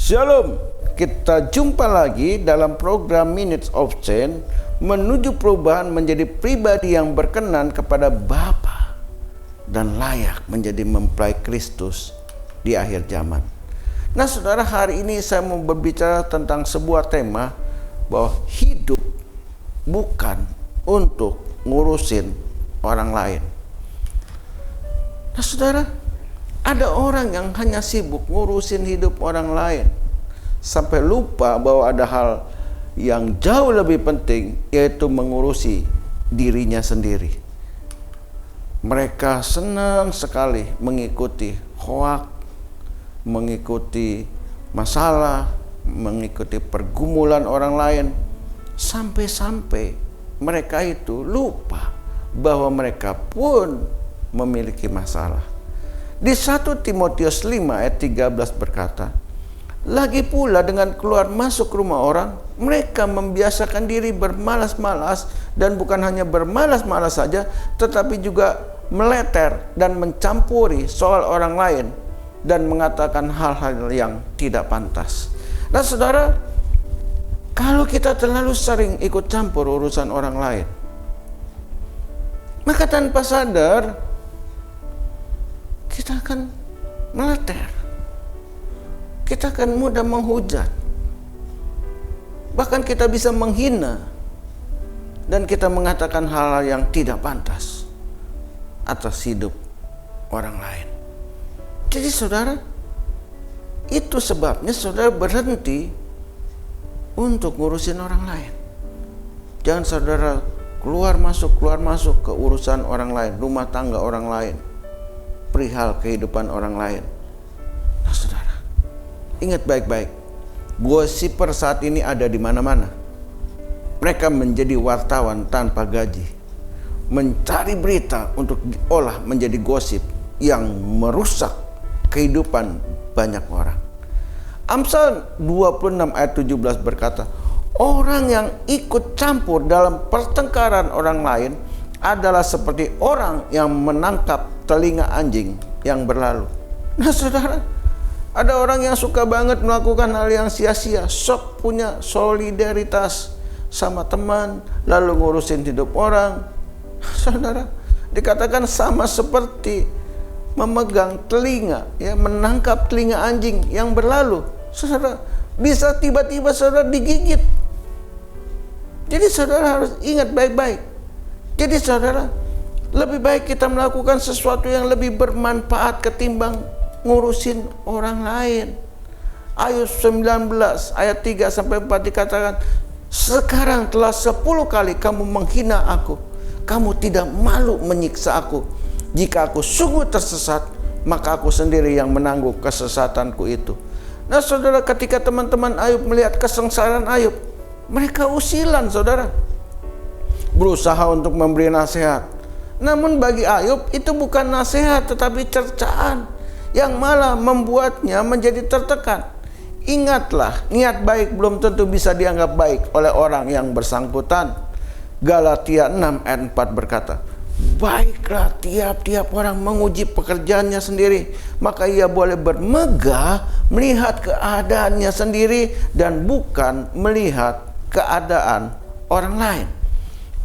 Shalom, kita jumpa lagi dalam program Minutes of Change, menuju perubahan menjadi pribadi yang berkenan kepada Bapa dan layak menjadi mempelai Kristus di akhir zaman. Nah saudara, hari ini saya mau berbicara tentang sebuah tema bahwa hidup bukan untuk ngurusin orang lain. Nah saudara, ada orang yang hanya sibuk ngurusin hidup orang lain sampai lupa bahwa ada hal yang jauh lebih penting, yaitu mengurusi dirinya sendiri. Mereka senang sekali mengikuti hoak, mengikuti masalah, mengikuti pergumulan orang lain, sampai-sampai mereka itu lupa bahwa mereka pun memiliki masalah. Di 1 Timotius 5 ayat 13 berkata, lagi pula dengan keluar masuk rumah orang, mereka membiasakan diri bermalas-malas, dan bukan hanya bermalas-malas saja, tetapi juga meleter dan mencampuri soal orang lain dan mengatakan hal-hal yang tidak pantas. Nah saudara, kalau kita terlalu sering ikut campur urusan orang lain, maka tanpa sadar kita akan meleter, kita akan mudah menghujat, bahkan kita bisa menghina, dan kita mengatakan hal-hal yang tidak pantas atas hidup orang lain. Jadi saudara, itu sebabnya saudara berhenti untuk ngurusin orang lain. Jangan saudara keluar masuk ke urusan orang lain, rumah tangga orang lain, perihal kehidupan orang lain. Nah saudara, ingat baik-baik, gosiper saat ini ada di mana-mana. Mereka menjadi wartawan tanpa gaji, mencari berita untuk diolah menjadi gosip yang merusak kehidupan banyak orang. Amsal 26 ayat 17 berkata, orang yang ikut campur dalam pertengkaran orang lain adalah seperti orang yang menangkap telinga anjing yang berlalu. Nah saudara, ada orang yang suka banget melakukan hal yang sia-sia, sok punya solidaritas sama teman, lalu ngurusin hidup orang. Saudara, dikatakan sama seperti memegang telinga, ya, menangkap telinga anjing yang berlalu. Saudara, bisa tiba-tiba saudara digigit. Jadi saudara harus ingat baik-baik. Jadi saudara, lebih baik kita melakukan sesuatu yang lebih bermanfaat ketimbang ngurusin orang lain. Ayub 19 ayat 3-4 dikatakan, sekarang telah 10 kali kamu menghina aku, kamu tidak malu menyiksa aku. Jika aku sungguh tersesat, maka aku sendiri yang menanggung kesesatanku itu. Nah saudara, ketika teman-teman Ayub melihat kesengsaraan Ayub, mereka usilan saudara, berusaha untuk memberi nasihat. Namun bagi Ayub itu bukan nasihat, tetapi cercaan yang malah membuatnya menjadi tertekan. Ingatlah, niat baik belum tentu bisa dianggap baik oleh orang yang bersangkutan. Galatia 6 ayat 4 berkata, baiklah tiap-tiap orang menguji pekerjaannya sendiri, maka ia boleh bermegah melihat keadaannya sendiri dan bukan melihat keadaan orang lain.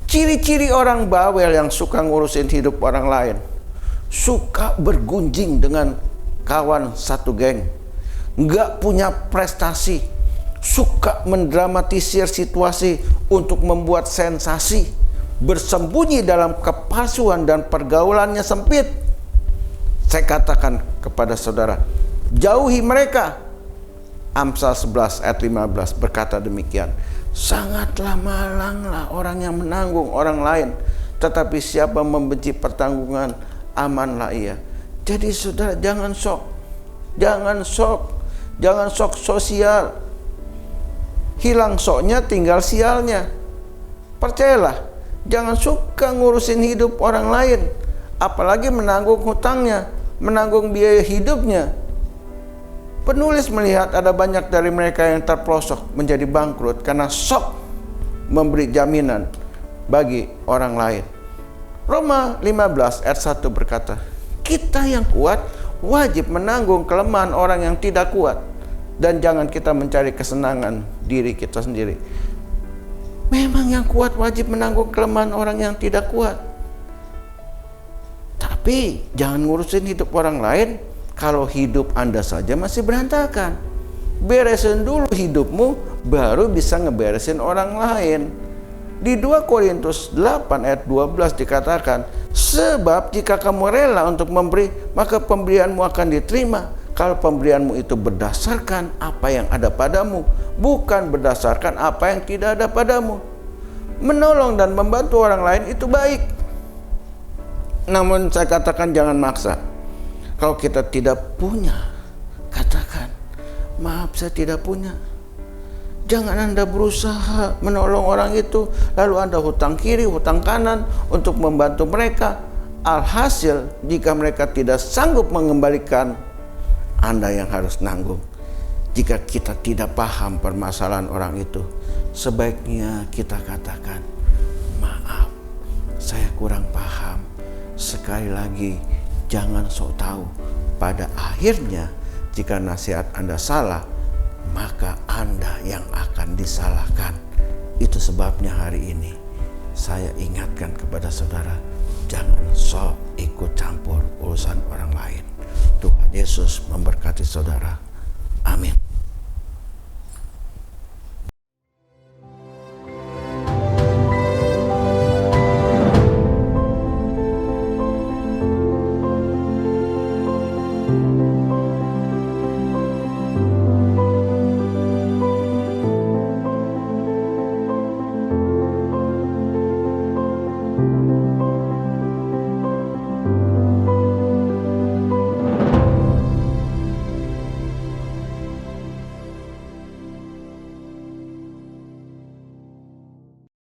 Ciri-ciri orang bawel yang suka ngurusin hidup orang lain: suka bergunjing dengan kawan satu geng, nggak punya prestasi, suka mendramatisir situasi untuk membuat sensasi, bersembunyi dalam kepalsuan dan pergaulannya sempit. Saya katakan kepada saudara, jauhi mereka. Amsal 11 ayat 15 berkata demikian, sangatlah malanglah orang yang menanggung orang lain, tetapi siapa membenci pertanggungan, amanlah ia. Jadi saudara, jangan sok sosial. Hilang soknya, tinggal sialnya. Percayalah, jangan suka ngurusin hidup orang lain, apalagi menanggung hutangnya, menanggung biaya hidupnya. Penulis melihat ada banyak dari mereka yang terprosok menjadi bangkrut karena sok memberi jaminan bagi orang lain. Roma 15 ayat 1 berkata, kita yang kuat wajib menanggung kelemahan orang yang tidak kuat Dan jangan kita mencari kesenangan diri kita sendiri. Memang yang kuat wajib menanggung kelemahan orang yang tidak kuat. Tapi jangan ngurusin hidup orang lain kalau hidup Anda saja masih berantakan. Beresin dulu hidupmu, baru bisa ngeberesin orang lain. Di 2 Korintus 8 ayat 12 dikatakan, sebab jika kamu rela untuk memberi, maka pemberianmu akan diterima. Kalau pemberianmu itu berdasarkan apa yang ada padamu, bukan berdasarkan apa yang tidak ada padamu. Menolong dan membantu orang lain itu baik. Namun saya katakan jangan maksa. Kalau kita tidak punya, katakan, maaf saya tidak punya. Jangan Anda berusaha menolong orang itu, lalu Anda hutang kiri, hutang kanan untuk membantu mereka. Alhasil, jika mereka tidak sanggup mengembalikan, Anda yang harus nanggung. Jika kita tidak paham permasalahan orang itu, sebaiknya kita katakan, maaf, saya kurang paham. Sekali lagi, jangan sok tahu. Pada akhirnya, jika nasihat Anda salah, maka Anda yang akan disalahkan. Itu sebabnya hari ini saya ingatkan kepada saudara, jangan sok ikut campur urusan orang lain. Tuhan Yesus memberkati saudara. Amin.